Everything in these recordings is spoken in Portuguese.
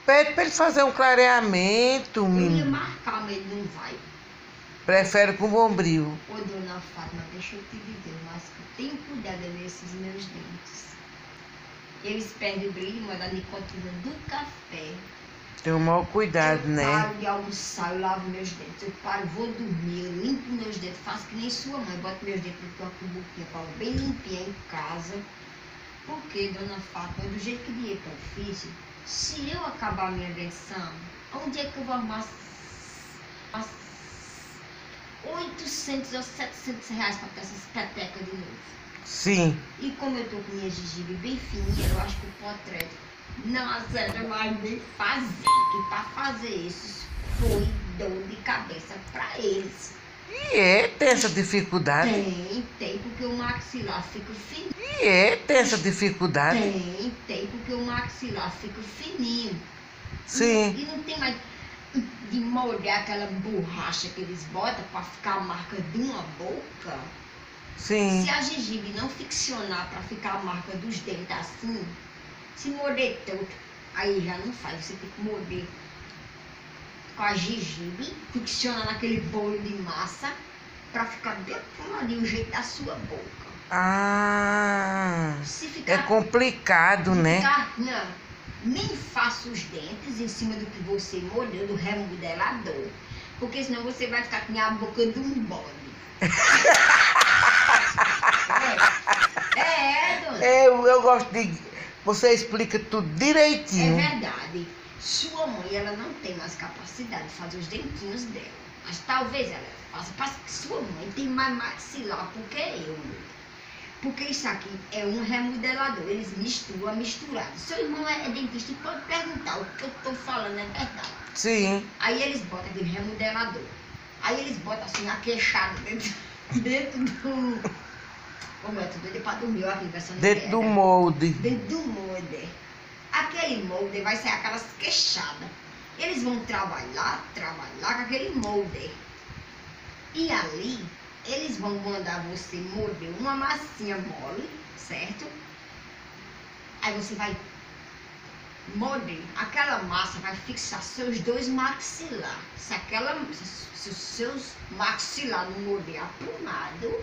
Pede pra ele fazer um clareamento, Eu ia menino. marcar, mas ele não vai. Prefere com bombril. Ô, dona Fátima, deixa eu te dizer, mas tenho cuidado nesses meus dentes. Eles perdem o brilho, mas a nicotina do café. Tem o maior cuidado, Eu né? paro de almoçar, eu lavo meus dentes. Eu paro, vou dormir, eu limpo meus dentes. Faço que nem sua mãe, boto meus dentes no cubuquinha, falo bem limpinha em casa. Porque, dona Fátima, do jeito que dinheiro que eu fiz, se eu acabar a minha versão, onde é que eu vou arrumar 800 ou 700 reais para ter essas petecas de novo? Sim. E como eu tô com minha gengibre bem fininha, eu acho que o potrético não acerta mais nem fazer. Que para fazer isso foi dor de cabeça para eles. E tem essa dificuldade? Tem, porque o maxilar fica fininho. E tem essa dificuldade? Tem, porque o maxilar fica fininho. Sim. E não tem mais de molhar aquela borracha que eles botam para ficar a marca de uma boca. Sim. Se a gengibre não ficcionar para ficar a marca dos dentes assim, se morder tanto, aí já não faz. Você tem que morder com a gengibre, ficcionar naquele bolo de massa para ficar bem ali o jeito da sua boca. Ah, Se ficar, é complicado, né? Não, nem faça os dentes em cima do que você molhou, do remodelador, porque senão você vai ficar com a boca de um bode. Dona. Eu gosto de... Você explica tudo É direitinho. verdade. Sua mãe, ela não tem mais capacidade de fazer os dentinhos dela. Mas talvez ela faça. Parece que sua mãe tem mais maxilar porque eu. Porque isso aqui é um remodelador. Eles misturam misturado. Seu irmão é dentista e pode perguntar. O que eu tô falando é verdade. Sim. Aí eles botam aquele remodelador. Aí eles botam assim na queixada dentro do... Como eu tô doida pra dormir, ó, aqui, Dentro do molde. Dentro do molde. Aquele molde vai ser aquelas queixadas. Eles vão trabalhar com aquele molde. E ali, eles vão mandar você morder uma massinha mole, certo? Aí você vai morder. Aquela massa vai fixar seus dois maxilar. Se os seus maxilar não morder aprumado,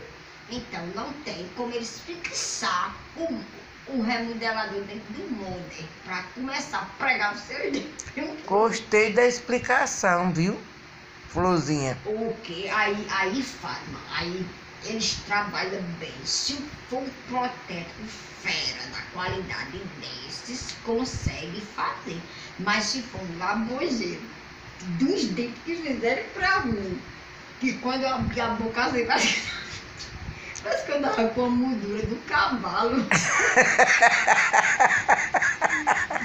então não tem como eles fixar o remodelador dentro do molde para começar a pregar o seu dente. Gostei da explicação, viu, Florzinha? O que? Aí, Fátima, aí eles trabalham bem. Se for um protético fera da qualidade desses, consegue fazer. Mas se for um labojeiro dos dentes que fizerem pra mim, que quando eu abri a boca assim, parece que eu tava com a moldura do cavalo.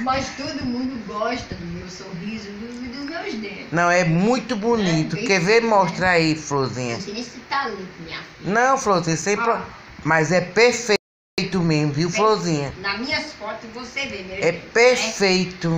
Mas todo mundo gosta do meu sorriso, dos meus dentes. Não, é muito bonito. Quer ver? Mostra aí, Florzinha. Não sei nem se tá limpo, minha filha. Não, Florzinha, sem pro... Mas é perfeito mesmo, viu, Florzinha? Nas minhas fotos você vê, meu É dente, né? perfeito.